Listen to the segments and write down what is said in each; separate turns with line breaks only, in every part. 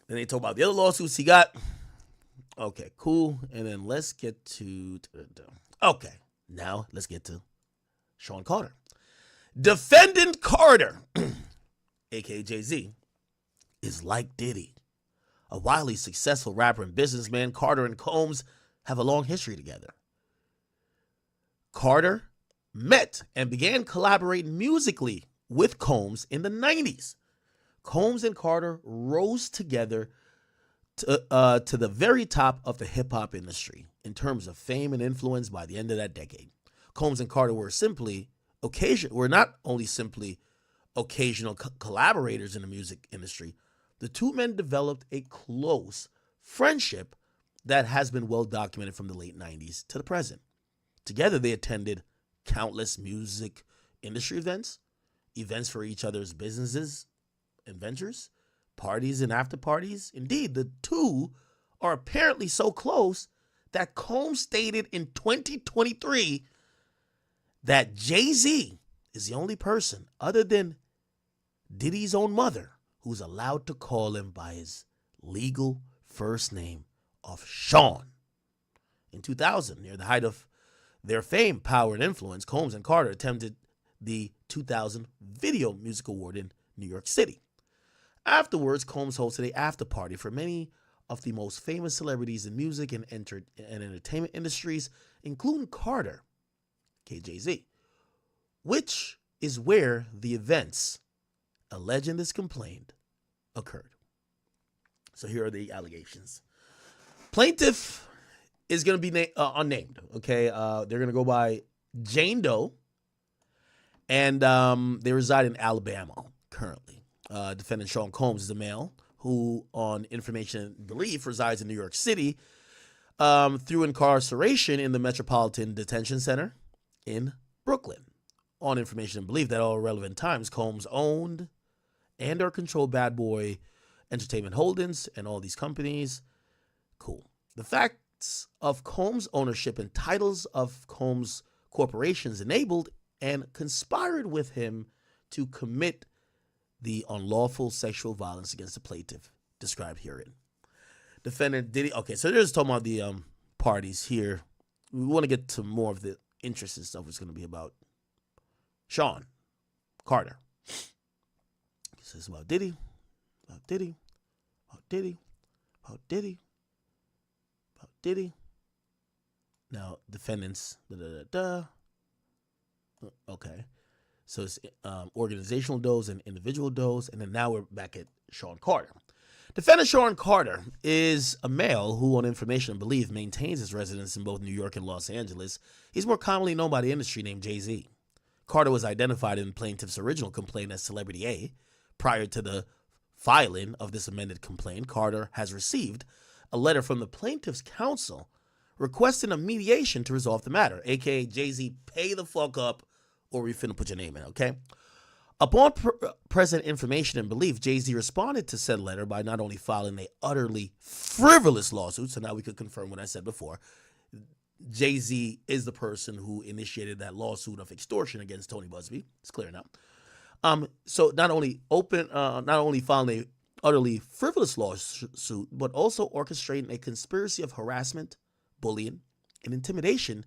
Then they talk about the other lawsuits he got. Okay, cool. And then let's get to... Okay, now let's get to Sean Carter. Defendant Carter, a.k.a. Jay-Z, is like Diddy. A wildly successful rapper and businessman, Carter and Combs have a long history together. Carter met and began collaborating musically with Combs in the 90s. Combs and Carter rose together to the very top of the hip-hop industry in terms of fame and influence by the end of that decade. Combs and Carter were not only simply occasional collaborators in the music industry. The two men developed a close friendship that has been well documented from the late 90s to the present. Together, they attended countless music industry events for each other's businesses and ventures, parties and after parties. Indeed, the two are apparently so close that Combs stated in 2023 that Jay-Z is the only person other than Diddy's own mother who's allowed to call him by his legal first name of Sean. In 2000, near the height of their fame, power, and influence, Combs and Carter attended the 2000 Video Music Award in New York City. Afterwards, Combs hosted an after party for many of the most famous celebrities in music and entertainment industries, including Carter, Jay-Z, which is where the events alleged in this complaint occurred. So here are the allegations. Plaintiff is going to be unnamed, okay? They're going to go by Jane Doe, and they reside in Alabama currently. Defendant Sean Combs is a male who, on information and belief, resides in New York City through incarceration in the Metropolitan Detention Center in Brooklyn. On information and belief that all relevant times, Combs owned and or controlled Bad Boy Entertainment Holdings and all these companies. Cool. The facts of Combs' ownership and titles of Combs' corporations enabled and conspired with him to commit the unlawful sexual violence against the plaintiff described herein. Defendant Diddy. Okay, so they're just talking about the parties here. We want to get to more of the interesting stuff. It's going to be about Sean Carter. This is about Diddy, about Diddy, about Diddy, about Diddy, about Diddy. Now, defendants. Okay. So it's organizational does and individual does. And then now we're back at Sean Carter. Defendant Sean Carter is a male who, on information and belief, maintains his residence in both New York and Los Angeles. He's more commonly known by the industry named Jay-Z. Carter was identified in the plaintiff's original complaint as Celebrity A. Prior to the filing of this amended complaint, Carter has received a letter from the plaintiff's counsel requesting a mediation to resolve the matter, a.k.a. Jay-Z, pay the fuck up or we finna put your name in, okay? Upon present information and belief, Jay-Z responded to said letter by not only filing a utterly frivolous lawsuit, so now we could confirm what I said before. Jay-Z is the person who initiated that lawsuit of extortion against Tony Busby. It's clear now. So not only filing a utterly frivolous lawsuit, but also orchestrating a conspiracy of harassment, bullying, and intimidation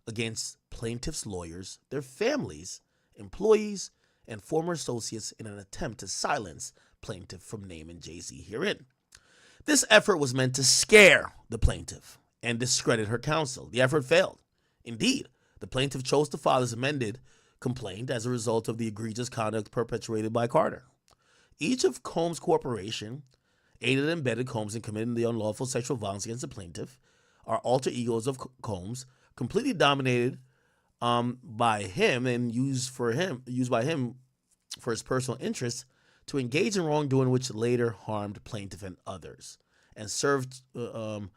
against plaintiffs' lawyers, their families, employees, and former associates in an attempt to silence plaintiff from naming Jay-Z herein. This effort was meant to scare the plaintiff and discredit her counsel. The effort failed. Indeed, the plaintiff chose to file this amended complaint as a result of the egregious conduct perpetrated by Carter. Each of Combs' corporation aided and abetted Combs in committing the unlawful sexual violence against the plaintiff, are alter egos of Combs, completely dominated by him and used by him for his personal interests to engage in wrongdoing which later harmed plaintiff and others, and served or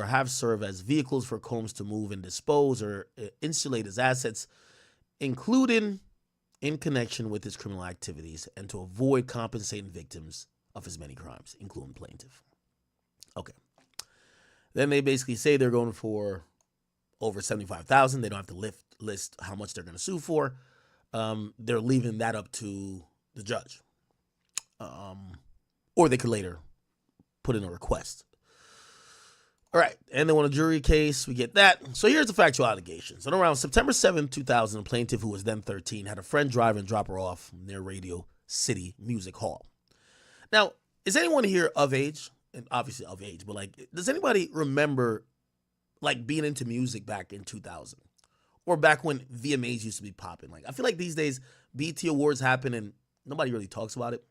have served as vehicles for Combs to move and dispose or insulate his assets, including in connection with his criminal activities, and to avoid compensating victims of his many crimes, including plaintiff. Okay. Then they basically say they're going for over $75,000. They don't have to list how much they're going to sue for. They're leaving that up to the judge. or they could later put in a request. All right, and then on a jury case, we get that. So here's the factual allegations. On around September 7, 2000, a plaintiff who was then 13 had a friend drive and drop her off near Radio City Music Hall. Now, is anyone here of age? And obviously of age, but like, does anybody remember like being into music back in 2000? Or back when VMAs used to be popping? Like, I feel like these days BET Awards happen and nobody really talks about it.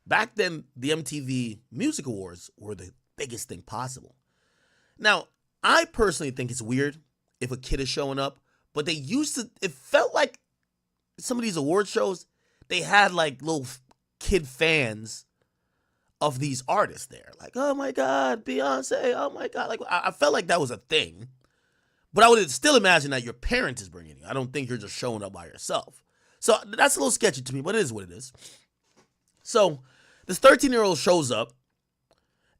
Back then, the MTV Music Awards were the biggest thing possible. Now, I personally think it's weird if a kid is showing up, but they used to, it felt like some of these award shows, they had like little kid fans of these artists there. Like, oh my God, Beyonce, oh my God. Like, I felt like that was a thing, but I would still imagine that your parent is bringing you. I don't think you're just showing up by yourself. So that's a little sketchy to me, but it is what it is. So this 13-year-old shows up,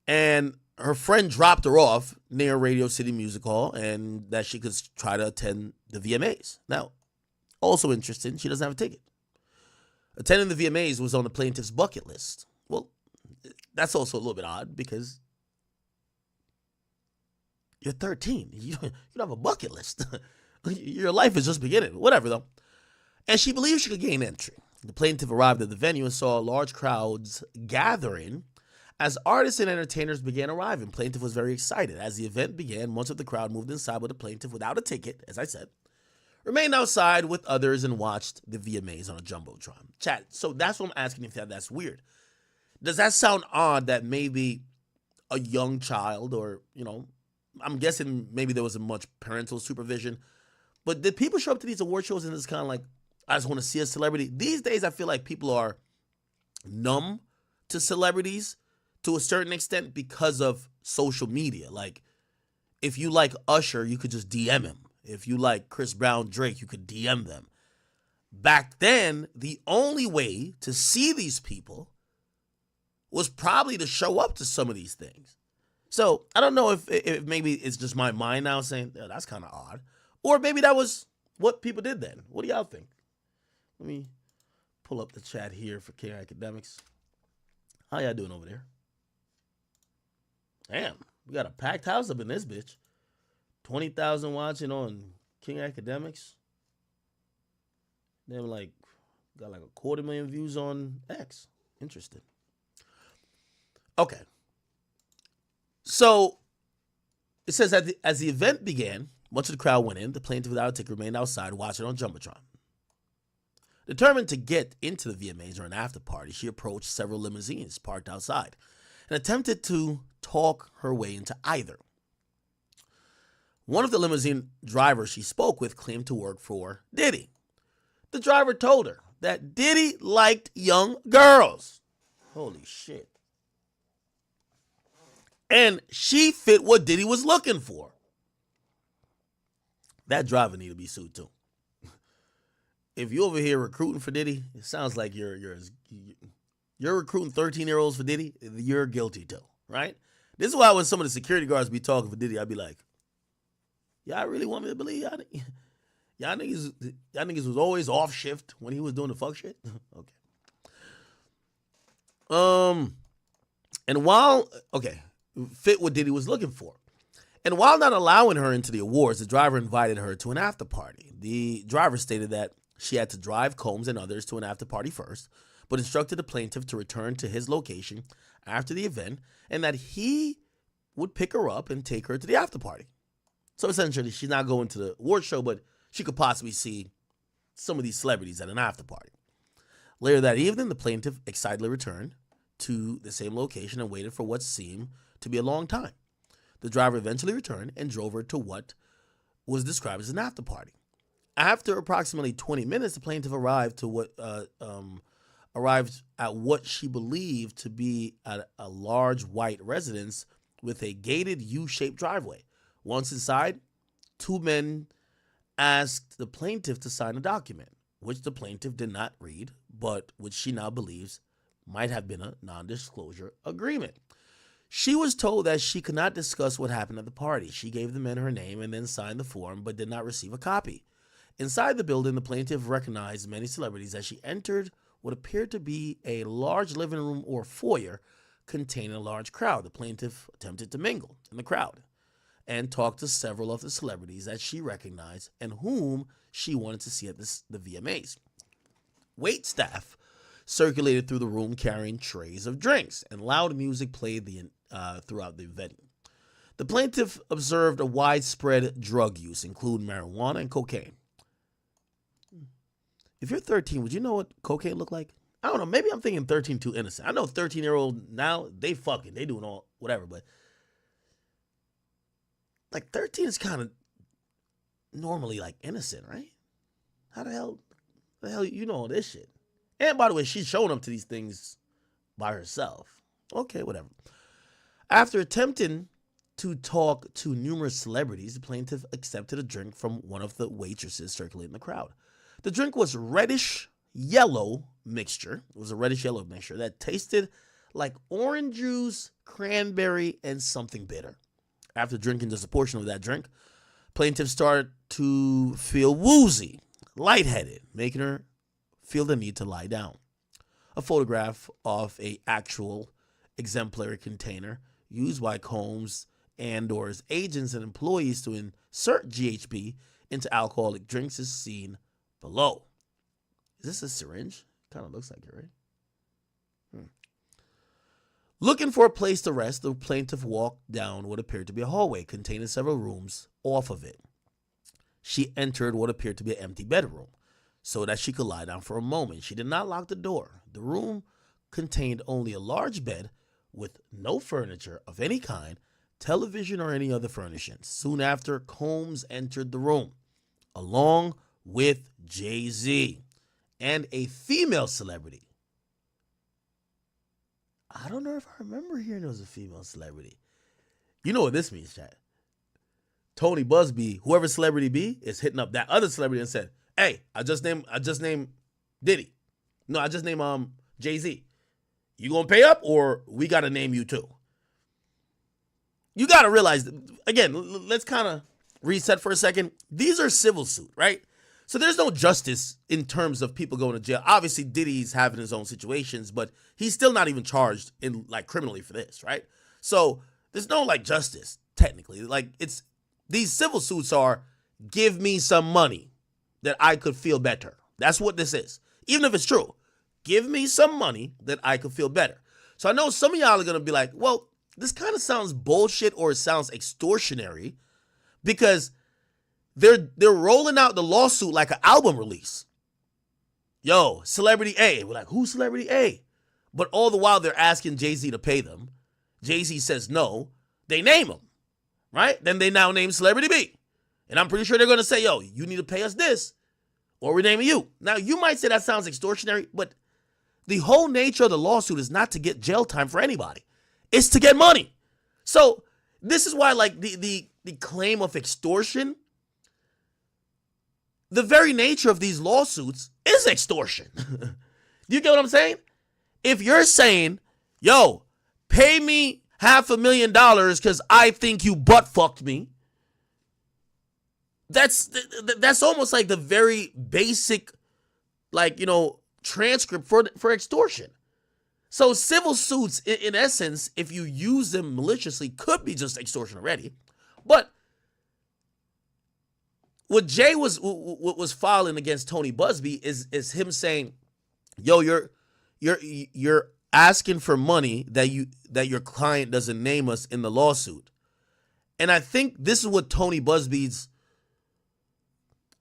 and her friend dropped her off near Radio City Music Hall and that she could try to attend the VMAs. Now, also interesting, she doesn't have a ticket. Attending the VMAs was on the plaintiff's bucket list. Well, that's also a little bit odd because you're 13. You don't have a bucket list. Your life is just beginning. Whatever, though. And she believed she could gain entry. The plaintiff arrived at the venue and saw large crowds gathering. As artists and entertainers began arriving, plaintiff was very excited. As the event began, much of the crowd moved inside with the plaintiff without a ticket, as I said, remained outside with others and watched the VMAs on a jumbotron. Chat, so that's what I'm asking if that's weird. Does that sound odd that maybe a young child or, I'm guessing maybe there wasn't much parental supervision, but did people show up to these award shows and it's kind of like, I just want to see a celebrity? These days, I feel like people are numb to celebrities to a certain extent because of social media. Like, if you like Usher, you could just DM him. If you like Chris Brown, Drake, you could DM them. Back then, the only way to see these people was probably to show up to some of these things. So, I don't know if maybe it's just my mind now saying, oh, that's kind of odd. Or maybe that was what people did then. What do y'all think? Let me pull up the chat here for King Akademiks. How y'all doing over there? Damn, we got a packed house up in this bitch. 20,000 watching on King Akademiks. They got like 250,000 views on X. Interesting. Okay. So it says that as the event began, much of the crowd went in. The plaintiff without a ticket remained outside watching on jumbotron. Determined to get into the VMAs or an after party, she approached several limousines parked outside and attempted to talk her way into either. One of the limousine drivers she spoke with claimed to work for Diddy. The driver told her that Diddy liked young girls. Holy shit. And she fit what Diddy was looking for. That driver need to be sued too. If you over here recruiting for Diddy, it sounds like you're recruiting 13-year-olds for Diddy, you're guilty too, right? This is why when some of the security guards be talking for Diddy, I'd be like, y'all really want me to believe y'all niggas was always off shift when he was doing the fuck shit? Okay. Fit what Diddy was looking for. And while not allowing her into the awards, the driver invited her to an after party. The driver stated that she had to drive Combs and others to an after party first, but instructed the plaintiff to return to his location after the event and that he would pick her up and take her to the after party. So essentially, she's not going to the award show, but she could possibly see some of these celebrities at an after party. Later that evening, the plaintiff excitedly returned to the same location and waited for what seemed to be a long time. The driver eventually returned and drove her to what was described as an after party. After approximately 20 minutes, the plaintiff arrived at what she believed to be a large white residence with a gated U-shaped driveway. Once inside, two men asked the plaintiff to sign a document, which the plaintiff did not read, but which she now believes might have been a non-disclosure agreement. She was told that she could not discuss what happened at the party. She gave the men her name and then signed the form, but did not receive a copy. Inside the building, the plaintiff recognized many celebrities as she entered what appeared to be a large living room or foyer containing a large crowd. The plaintiff attempted to mingle in the crowd and talked to several of the celebrities that she recognized and whom she wanted to see at the VMAs. Wait staff circulated through the room carrying trays of drinks, and loud music played throughout the venue. The plaintiff observed a widespread drug use, including marijuana and cocaine. If you're 13, would you know what cocaine looked like? I don't know. Maybe I'm thinking 13 too innocent. I know 13-year-old now, they doing all whatever, but like 13 is kind of normally like innocent, right? How the hell you know all this shit? And by the way, she's showing up to these things by herself. Okay, whatever. After attempting to talk to numerous celebrities, the plaintiff accepted a drink from one of the waitresses circulating the crowd. The drink was reddish-yellow mixture. It was a reddish-yellow mixture that tasted like orange juice, cranberry, and something bitter. After drinking just a portion of that drink, plaintiff started to feel woozy, lightheaded, making her feel the need to lie down. A photograph of an actual exemplary container used by Combs and/or his agents and employees to insert GHB into alcoholic drinks is seen below. Is this a syringe? Kind of looks like it, right? Looking for a place to rest, the plaintiff walked down what appeared to be a hallway containing several rooms off of it. She entered what appeared to be an empty bedroom so that she could lie down for a moment. She did not lock the door. The room contained only a large bed with no furniture of any kind, television, or any other furnishings. Soon after, Combs entered the room, along with Jay-Z and a female celebrity. I don't know if I remember hearing it was a female celebrity. You know what this means, chat. Tony Busby, whoever celebrity be, is hitting up that other celebrity and said, "Hey, I just named Diddy. No, I just named Jay-Z. You gonna pay up or we gotta name you too?" You gotta realize, again, let's kind of reset for a second. These are civil suit, right? So there's no justice in terms of people going to jail. Obviously, Diddy's having his own situations, but he's still not even charged in like criminally for this, right? So there's no like justice technically. Like these civil suits are, give me some money that I could feel better. That's what this is. Even if it's true, give me some money that I could feel better. So I know some of y'all are gonna be like, well, this kind of sounds bullshit or it sounds extortionary because they're rolling out the lawsuit like an album release. Yo, Celebrity A. We're like, who's Celebrity A? But all the while they're asking Jay-Z to pay them. Jay-Z says no. They name him, right? Then they now name Celebrity B. And I'm pretty sure they're going to say, yo, you need to pay us this or we're naming you. Now, you might say that sounds extortionary, but the whole nature of the lawsuit is not to get jail time for anybody. It's to get money. So this is why like the claim of extortion, the very nature of these lawsuits is extortion. Do you get what I'm saying? If you're saying, yo, pay me $500,000 because I think you butt fucked me, that's almost like the very basic, like, transcript for extortion. So civil suits, in essence, if you use them maliciously, could be just extortion already. But what Jay was filing against Tony Busby is him saying, yo, you're asking for money that your client doesn't name us in the lawsuit. And I think this is what Tony Busby's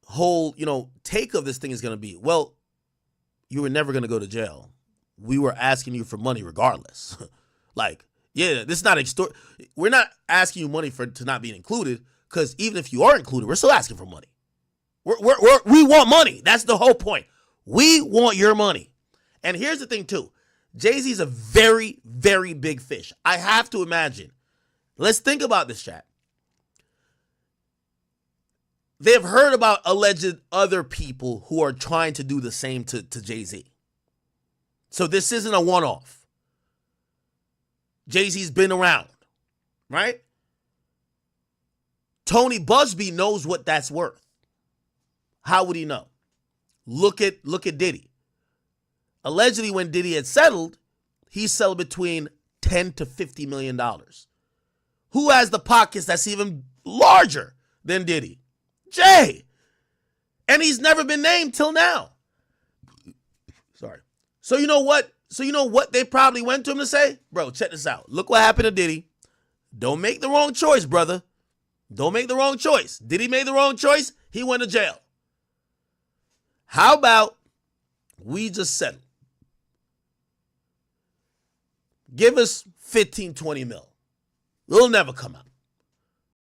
whole, take of this thing is going to be. Well, you were never going to go to jail. We were asking you for money regardless. Like, yeah, this is not we're not asking you money to not be included, because even if you are included, we're still asking for money. We want money. That's the whole point. We want your money. And here's the thing too. Jay-Z's a very, very big fish. I have to imagine. Let's think about this, chat. They've heard about alleged other people who are trying to do the same to Jay-Z. So this isn't a one-off. Jay-Z's been around, right? Tony Busby knows what that's worth. How would he know? Look at Diddy. Allegedly, when Diddy had settled, he settled between $10 to $50 million. Who has the pockets that's even larger than Diddy? Jay. And he's never been named till now. Sorry. So you know what? They probably went to him to say? Bro, check this out. Look what happened to Diddy. Don't make the wrong choice, brother. Don't make the wrong choice. Diddy made the wrong choice. He went to jail. How about we just settle? Give us 15, 20 mil. It'll never come out.